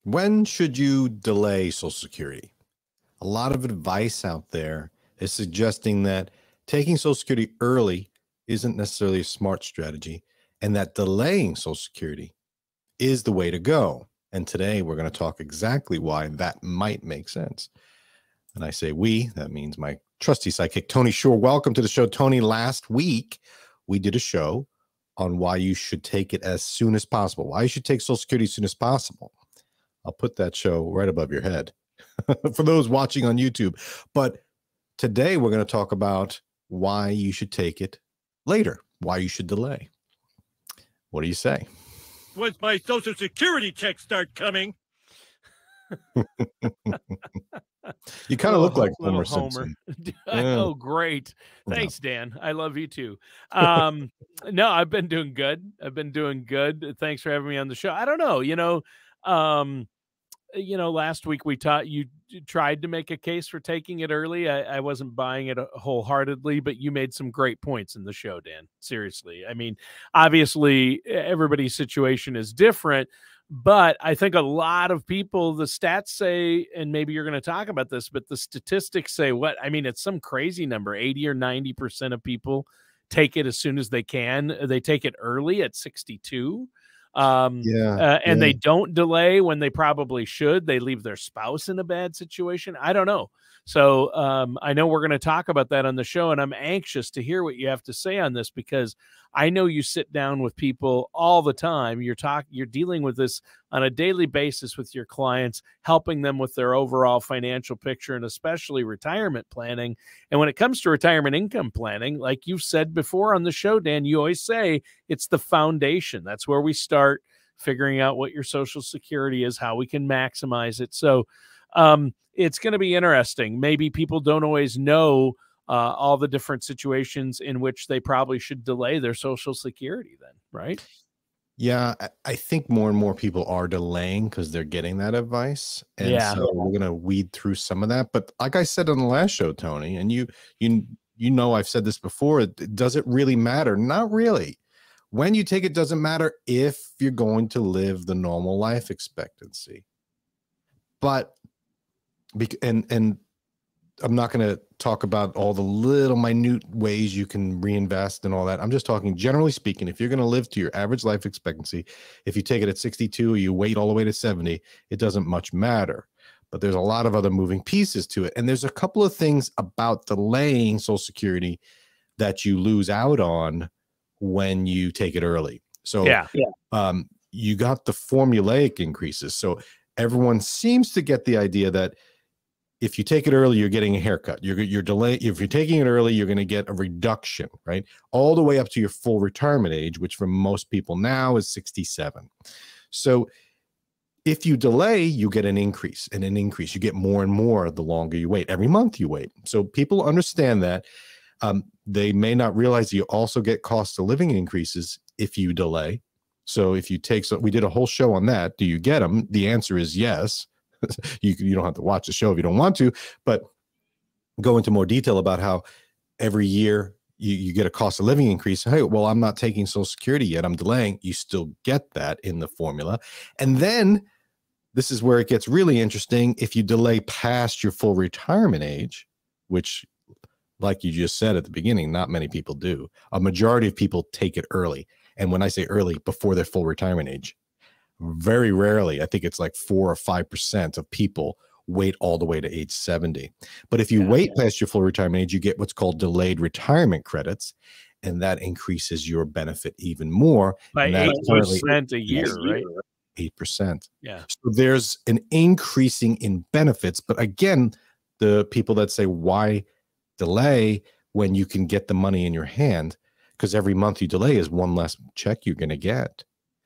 When should you delay Social Security? A lot of advice out there is suggesting that taking Social Security early isn't necessarily a smart strategy, and that delaying Social Security is the way to go. And today we're going to talk exactly why that might make sense. And I say we, that means my trusty sidekick, Tony Shore. Welcome to the show, Tony. Last week, we did a show on why you should take it as soon as possible, why you should take Social Security as soon as possible. I'll put that show right above your head for those watching on YouTube. But today we're going to talk about why you should take it later, why you should delay. What do you say? Once my Social Security checks start coming. You kind of look like Homer Simpson. Oh, great. Thanks, Dan. I love you too. No, I've been doing good. Thanks for having me on the show. I don't know, last week we tried to make a case for taking it early. I wasn't buying it wholeheartedly, but you made some great points in the show, Dan. Seriously. I mean, obviously everybody's situation is different, but I think a lot of people, the stats say, and maybe you're going to talk about this, but the statistics say it's some crazy number, 80 or 90% of people take it as soon as they can. They take it early at 62. And they don't delay when they probably should. They leave their spouse in a bad situation. I don't know. So I know we're going to talk about that on the show, and I'm anxious to hear what you have to say on this, because I know you sit down with people all the time. You're dealing with this on a daily basis with your clients, helping them with their overall financial picture and especially retirement planning. And when it comes to retirement income planning, like you've said before on the show, Dan, you always say it's the foundation. That's where we start figuring out what your Social Security is, how we can maximize it. So it's going to be interesting. Maybe people don't always know all the different situations in which they probably should delay their Social Security then, right? Yeah, I think more and more people are delaying because they're getting that advice. And so we're going to weed through some of that. But like I said on the last show, Tony, and you know I've said this before, does it really matter? Not really. When you take it, doesn't matter if you're going to live the normal life expectancy. But and I'm not going to talk about all the little minute ways you can reinvest and all that. I'm just talking generally speaking, if you're going to live to your average life expectancy, if you take it at 62 or you wait all the way to 70, it doesn't much matter. But there's a lot of other moving pieces to it. And there's a couple of things about delaying Social Security that you lose out on when you take it early. So you got the formulaic increases. So everyone seems to get the idea that if you take it early, you're getting a haircut. You're delaying. If you're taking it early, you're going to get a reduction, right? All the way up to your full retirement age, which for most people now is 67. So if you delay, you get an increase and an increase. You get more and more the longer you wait. Every month you wait. So people understand that. They may not realize you also get cost of living increases if you delay. So if you take, we did a whole show on that. Do you get them? The answer is yes. You don't have to watch the show if you don't want to, but go into more detail about how every year you get a cost of living increase. Hey, well, I'm not taking Social Security yet. I'm delaying. You still get that in the formula. And then this is where it gets really interesting. If you delay past your full retirement age, which, like you just said at the beginning, not many people do. A majority of people take it early. And when I say early, before their full retirement age. Very rarely, I think it's like 4 or 5% of people wait all the way to age 70. But if you wait past your full retirement age, you get what's called delayed retirement credits, and that increases your benefit even more. By 8% a year, right? 8%. Yeah. So there's an increasing in benefits. But again, the people that say, why delay when you can get the money in your hand? Because every month you delay is one less check you're going to get.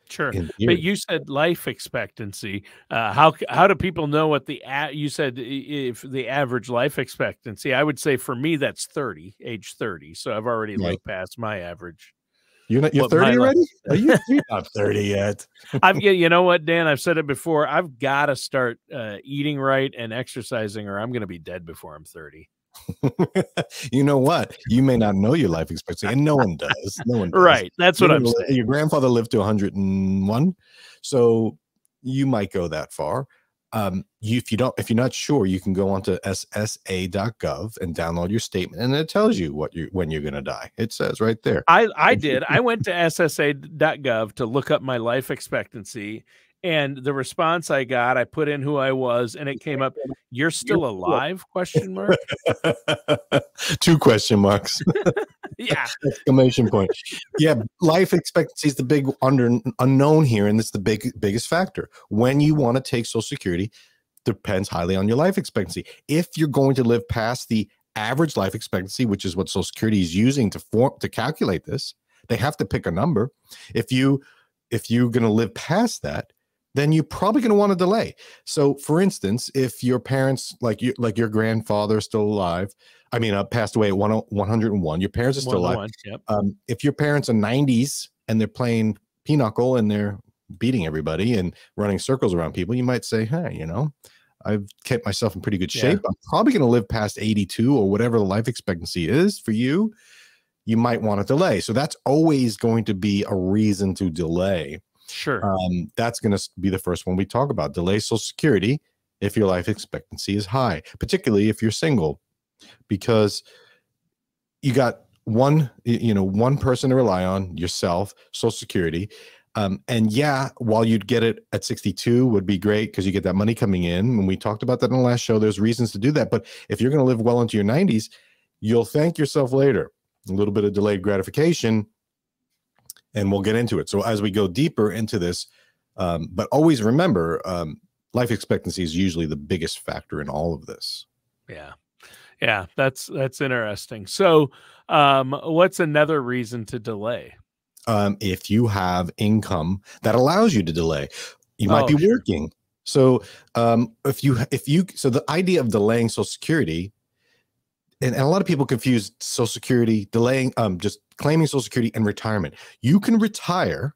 Sure, but you said life expectancy. How do people know what you said? If the average life expectancy, I would say for me that's age 30. So I've already looked past my average. You're 30 already? You're not 30 yet. You know what, Dan? I've said it before. I've got to start eating right and exercising, or I'm going to be dead before I'm 30. You know what? You may not know your life expectancy, and no one does. No one does. Right. That's what I'm saying. Your grandfather lived to 101. So you might go that far. If you're not sure, you can go onto ssa.gov and download your statement, and it tells you when you're going to die. It says right there. I did. I went to ssa.gov to look up my life expectancy, and the response I got, I put in who I was, and it came up, "You're still alive?" question mark. 2 question marks. Yeah. Exclamation point. Yeah, life expectancy is the big unknown here, and it's the biggest factor. When you want to take Social Security, depends highly on your life expectancy. If you're going to live past the average life expectancy, which is what Social Security is using to calculate this, they have to pick a number. If you're going to live past that, then you're probably going to want to delay. So, for instance, if your parents, like your grandfather, is still alive, passed away at 101, your parents are still alive. Yep. If your parents are 90s and they're playing pinochle and they're beating everybody and running circles around people, you might say, hey, I've kept myself in pretty good shape. I'm probably going to live past 82 or whatever the life expectancy is for you. You might want to delay. So that's always going to be a reason to delay. Sure. That's going to be the first one we talk about. Delay Social Security if your life expectancy is high, particularly if you're single, because you got one person to rely on, yourself, Social Security. And yeah, while you'd get it at 62 would be great because you get that money coming in. And we talked about that in the last show. There's reasons to do that. But if you're going to live well into your 90s, you'll thank yourself later. A little bit of delayed gratification, and we'll get into it. So as we go deeper into this, but always remember, life expectancy is usually the biggest factor in all of this. Yeah, that's interesting. So what's another reason to delay? If you have income that allows you to delay, you might be working. So so the idea of delaying Social Security, and a lot of people confuse Social Security, delaying, just claiming Social Security and retirement. You can retire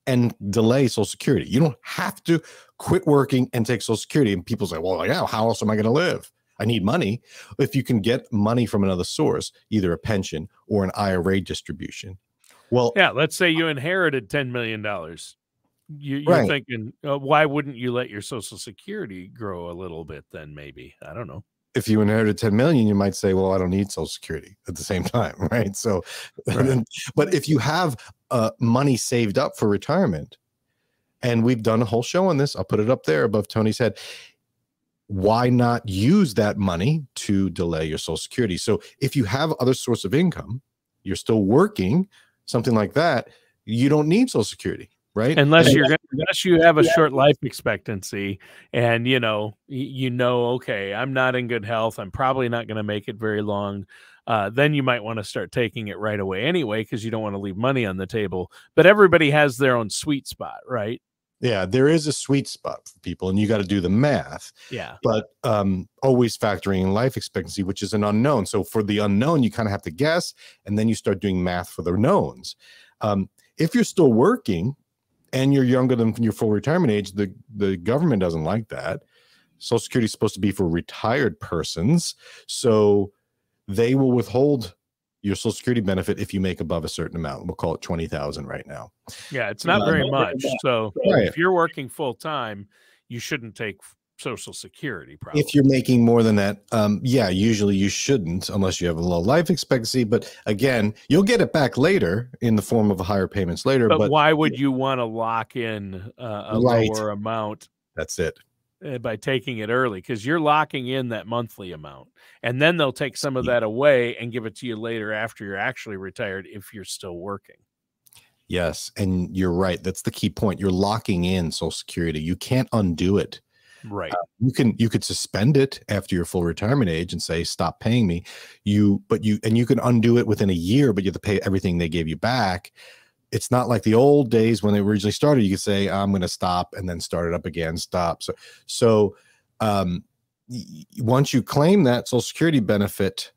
and delay Social Security. You don't have to quit working and take Social Security. And people say, well, yeah, how else am I going to live? I need money. If you can get money from another source, either a pension or an IRA distribution. Well, yeah, let's say you inherited $10 million. You're thinking, why wouldn't you let your Social Security grow a little bit then? Maybe, I don't know. If you inherited 10 million, you might say, well, I don't need Social Security at the same time. Right. So, but if you have money saved up for retirement, and we've done a whole show on this, I'll put it up there above Tony's head. Why not use that money to delay your Social Security? So if you have other source of income, you're still working, something like that, you don't need Social Security. Right. Unless you have a short life expectancy and, okay, I'm not in good health. I'm probably not going to make it very long. Then you might want to start taking it right away anyway, because you don't want to leave money on the table. But everybody has their own sweet spot, right? Yeah, there is a sweet spot for people, and you got to do the math. Yeah. But always factoring in life expectancy, which is an unknown. So for the unknown, you kind of have to guess, and then you start doing math for the knowns. If you're still working, and you're younger than your full retirement age, the government doesn't like that. Social Security is supposed to be for retired persons. So they will withhold your Social Security benefit if you make above a certain amount. We'll call it 20,000 right now. Yeah, it's not very much. So if you're working full time, you shouldn't take Social Security, probably. If you're making more than that, yeah, usually you shouldn't unless you have a low life expectancy. But again, you'll get it back later in the form of higher payments later. But why would you want to lock in a lower amount? That's it. By taking it early, because you're locking in that monthly amount, and then they'll take some of that away and give it to you later after you're actually retired if you're still working. Yes, and you're right. That's the key point. You're locking in Social Security. You can't undo it. Right. You could suspend it after your full retirement age and say, stop paying me. You can undo it within a year, but you have to pay everything they gave you back. It's not like the old days when they originally started. You could say, I'm going to stop and then start it up again, stop. So once you claim that Social Security benefit,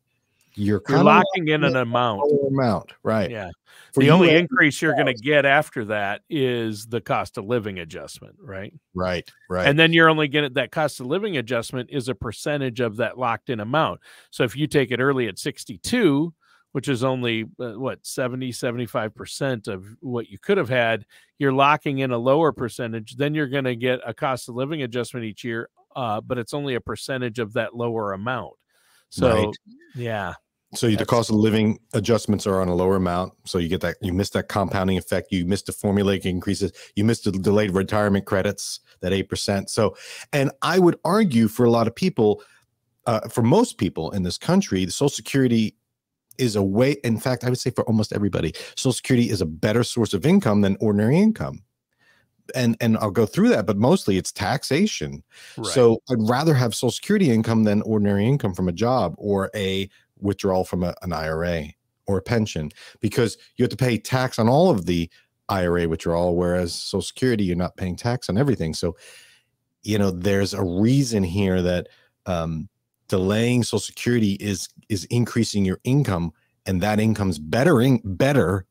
you're locking in an amount, right? Yeah. The only increase you're going to get after that is the cost of living adjustment, right? Right. And then you're only getting that cost of living adjustment is a percentage of that locked in amount. So if you take it early at 62, which is only what 75% of what you could have had, you're locking in a lower percentage. Then you're going to get a cost of living adjustment each year, but it's only a percentage of that lower amount. So, right. yeah. So the cost of living adjustments are on a lower amount. So you get that, you miss that compounding effect. You miss the formulaic increases. You miss the delayed retirement credits, that 8%. So, and I would argue for a lot of people, for most people in this country, the Social Security is a way, in fact, I would say for almost everybody, Social Security is a better source of income than ordinary income. And I'll go through that, but mostly it's taxation. Right. So I'd rather have Social Security income than ordinary income from a job or a withdrawal from an IRA or a pension, because you have to pay tax on all of the IRA withdrawal, whereas Social Security, you're not paying tax on everything. So, you know, there's a reason here that delaying Social Security is increasing your income, and that income's better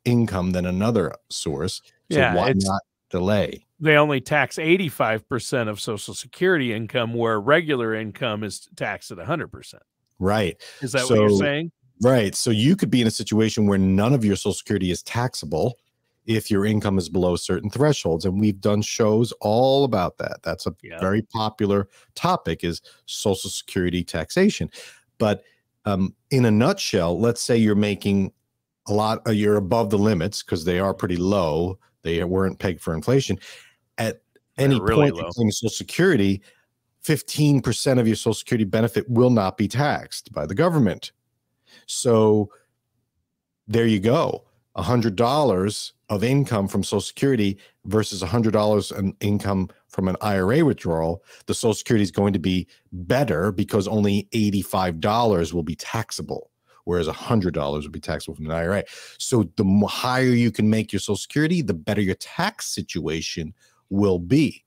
income than another source. So why not delay? They only tax 85% of Social Security income, where regular income is taxed at 100%. Right. Is that what you're saying? Right. So you could be in a situation where none of your Social Security is taxable if your income is below certain thresholds. And we've done shows all about that. That's a very popular topic, is Social Security taxation. But in a nutshell, let's say you're making a lot, you're above the limits because they are pretty low. They weren't pegged for inflation. At any point in Social Security, 15% of your Social Security benefit will not be taxed by the government. So there you go. $100 of income from Social Security versus $100 in income from an IRA withdrawal. The Social Security is going to be better because only $85 will be taxable, whereas $100 will be taxable from an IRA. So the higher you can make your Social Security, the better your tax situation will be.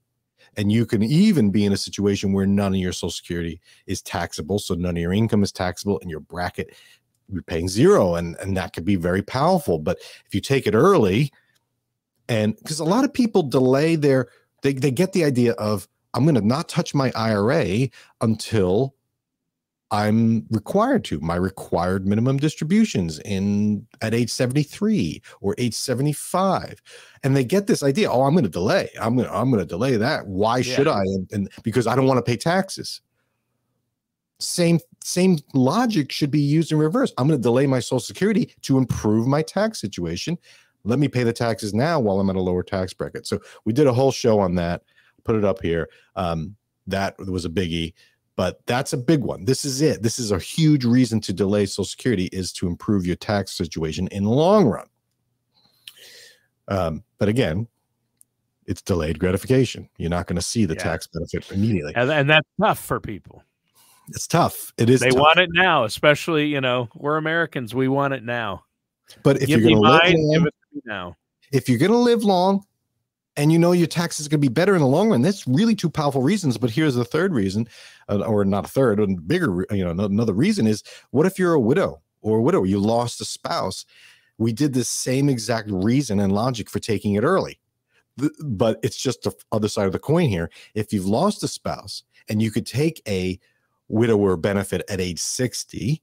And you can even be in a situation where none of your Social Security is taxable. So none of your income is taxable, and your bracket, you're paying zero. And that could be very powerful. But if you take it early, and because a lot of people delay they get the idea of, I'm going to not touch my IRA until I'm required to, my required minimum distributions at age 73 or age 75. And they get this idea, oh, I'm going to delay. I'm going to delay that. Why should I? And because I don't want to pay taxes. Same logic should be used in reverse. I'm going to delay my Social Security to improve my tax situation. Let me pay the taxes now while I'm at a lower tax bracket. So we did a whole show on that. Put it up here. That was a biggie. But that's a big one. This is it. This is a huge reason to delay Social Security, is to improve your tax situation in the long run. But again, it's delayed gratification. You're not going to see the tax benefit immediately. And that's tough for people. It's tough. It is. They tough. want it now, especially, you know, we're Americans. We want it now. But if you're going to live long, give it to me now. If you're going to live long, and you know your taxes are going to be better in the long run, that's really two powerful reasons. But here's the third reason, or not a third, a bigger, another reason is, what if you're a widow or a widower? You lost a spouse. We did the same exact reason and logic for taking it early. But it's just the other side of the coin here. If you've lost a spouse and you could take a widower benefit at age 60,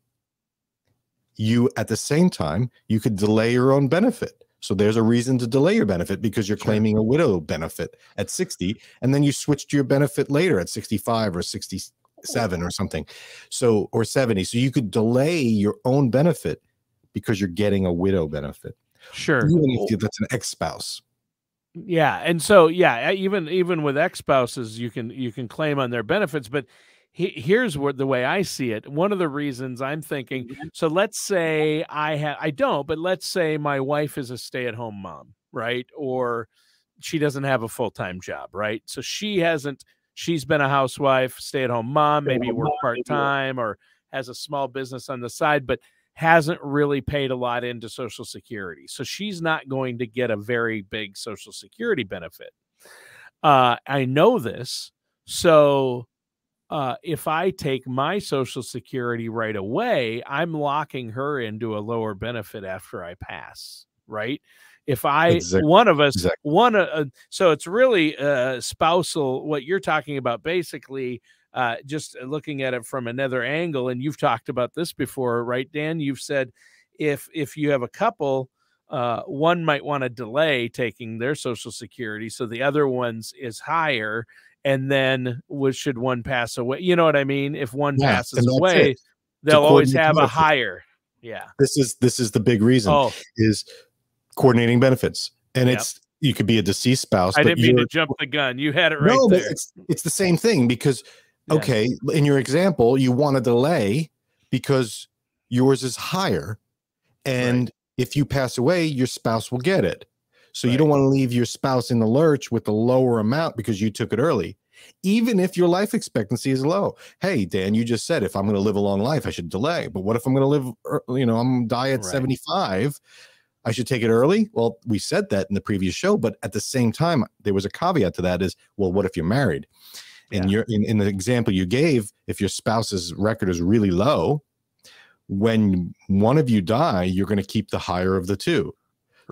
you, at the same time, you could delay your own benefit. So there's a reason to delay your benefit, because you're claiming a widow benefit at 60, and then you switch to your benefit later at 65 or 67 or something. So, or 70. So you could delay your own benefit because you're getting a widow benefit. Sure. Even if that's an ex-spouse. Yeah. And so, yeah, even with ex-spouses, you can claim on their benefits, but here's what the way I see it. One of the reasons I'm thinking, so let's say I don't, but let's say my wife is a stay-at-home mom, right? Or she doesn't have a full-time job, right? So she's been a housewife, stay-at-home mom, maybe work part-time or has a small business on the side, but hasn't really paid a lot into Social Security. So she's not going to get a very big Social Security benefit. I know this. So if I take my Social Security right away, I'm locking her into a lower benefit after I pass, right? If I, one of us, so it's really spousal, what you're talking about, basically, just looking at it from another angle. And you've talked about this before, right, Dan? You've said if you have a couple, one might want to delay taking their Social Security, so the other one's is higher, and then should one pass away, you know what I mean? If one passes away, they'll always have a higher. Yeah. This is the big reason is coordinating benefits. And you could be a deceased spouse. I didn't mean to jump the gun. You had it right there. But it's the same thing because, okay, in your example, you want to delay because yours is higher. And if you pass away, your spouse will get it. So you don't want to leave your spouse in the lurch with the lower amount because you took it early, even if your life expectancy is low. Hey, Dan, you just said if I'm going to live a long life, I should delay. But what if I'm going to live, I'm going to die at 75? I should take it early. Well, we said that in the previous show, but at the same time, there was a caveat to that is, well, what if you're married? And you're in the example you gave, if your spouse's record is really low, when one of you die, you're going to keep the higher of the two.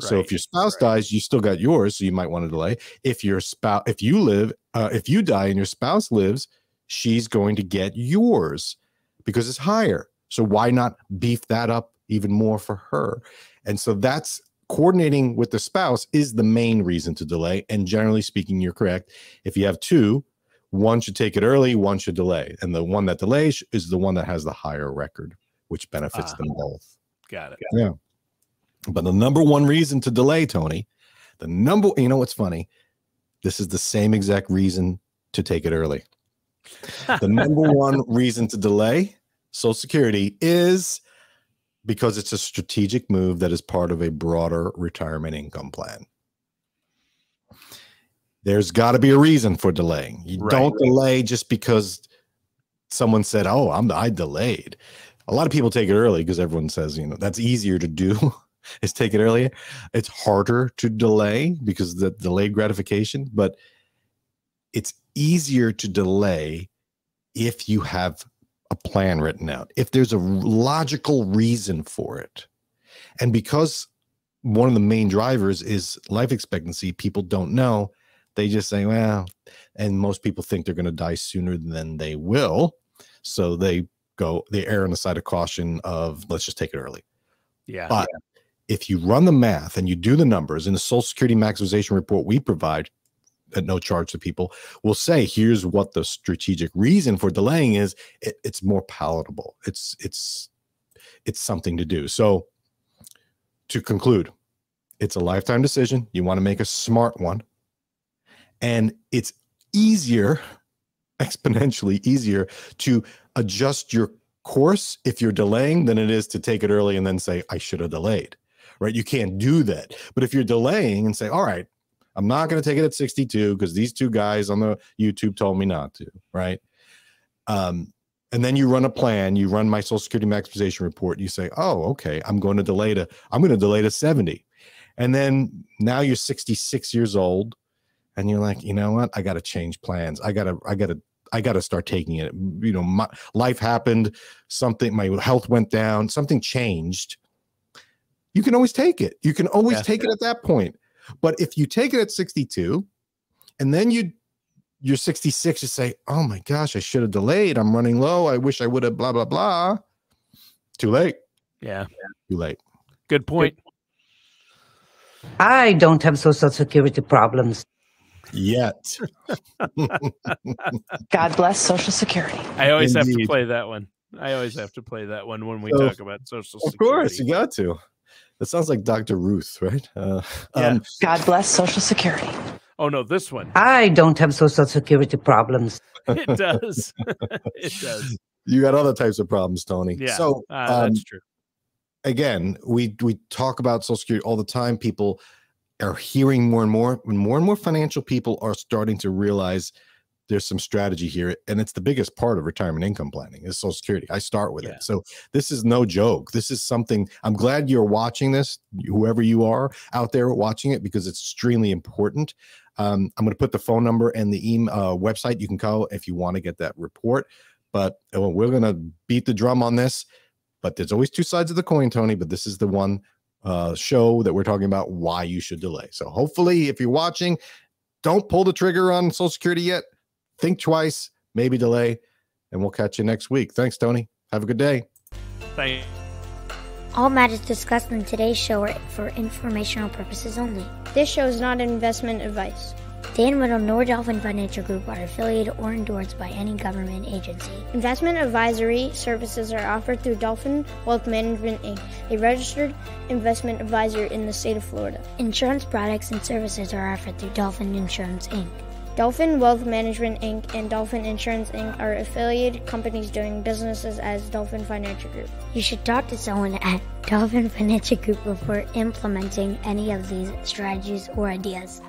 So if your spouse dies, you still got yours. So you might want to delay. If you die and your spouse lives, she's going to get yours because it's higher. So why not beef that up even more for her? And so that's coordinating with the spouse is the main reason to delay. And generally speaking, you're correct. If you have two, one should take it early, one should delay. And the one that delays is the one that has the higher record, which benefits them both. Got it. Yeah. But the number one reason to delay, Tony, you know what's funny? This is the same exact reason to take it early. The number one reason to delay Social Security is because it's a strategic move that is part of a broader retirement income plan. There's got to be a reason for delaying. You don't delay just because someone said, oh, I delayed. A lot of people take it early because everyone says, that's easier to do. Is take it earlier. It's harder to delay because the delayed gratification, but it's easier to delay if you have a plan written out, if there's a logical reason for it. And because one of the main drivers is life expectancy, people don't know. They just say, well, and most people think they're going to die sooner than they will. So they err on the side of caution of let's just take it early. Yeah. But if you run the math and you do the numbers in the Social Security maximization report we provide at no charge to people, we'll say, here's what the strategic reason for delaying is. It's more palatable. It's something to do. So to conclude, it's a lifetime decision. You want to make a smart one. And it's easier, exponentially easier to adjust your course if you're delaying than it is to take it early and then say, I should have delayed. Right? You can't do that. But if you're delaying and say, all right, I'm not going to take it at 62 because these two guys on the YouTube told me not to, right? And then you run a plan, you run my Social Security maximization report, you say, oh, okay, I'm going to delay to 70. And then now you're 66 years old and you're like, you know what? I got to change plans. I got to start taking it. My life happened, my health went down, something changed. You can always take it. You can always take it at that point. But if you take it at 62 and then you're 66, you say, oh my gosh, I should have delayed. I'm running low. I wish I would have blah, blah, blah. Too late. Yeah. Too late. Good point. I don't have Social Security problems. Yet. God bless Social Security. I always have to play that one. When we talk about Social Security. Of course, you got to. That sounds like Dr. Ruth, right? God bless Social Security. Oh, no, this one. I don't have Social Security problems. It does. It does. You got other types of problems, Tony. Yeah, so that's true. Again, we talk about Social Security all the time. People are hearing more and more financial people are starting to realize there's some strategy here, and it's the biggest part of retirement income planning is Social Security. I start with it. So this is no joke. This is something I'm glad you're watching this, whoever you are out there watching it, because it's extremely important. I'm going to put the phone number and the website you can call if you want to get that report, but we're going to beat the drum on this, but there's always two sides of the coin, Tony, but this is the one show that we're talking about why you should delay. So hopefully if you're watching, don't pull the trigger on Social Security yet. Think twice, maybe delay, and we'll catch you next week. Thanks, Tony. Have a good day. Thanks. All matters discussed in today's show are for informational purposes only. This show is not investment advice. Dan Riddle nor Dolphin Financial Group are affiliated or endorsed by any government agency. Investment advisory services are offered through Dolphin Wealth Management, Inc., a registered investment advisor in the state of Florida. Insurance products and services are offered through Dolphin Insurance, Inc. Dolphin Wealth Management, Inc. and Dolphin Insurance, Inc. are affiliated companies doing businesses as Dolphin Financial Group. You should talk to someone at Dolphin Financial Group before implementing any of these strategies or ideas.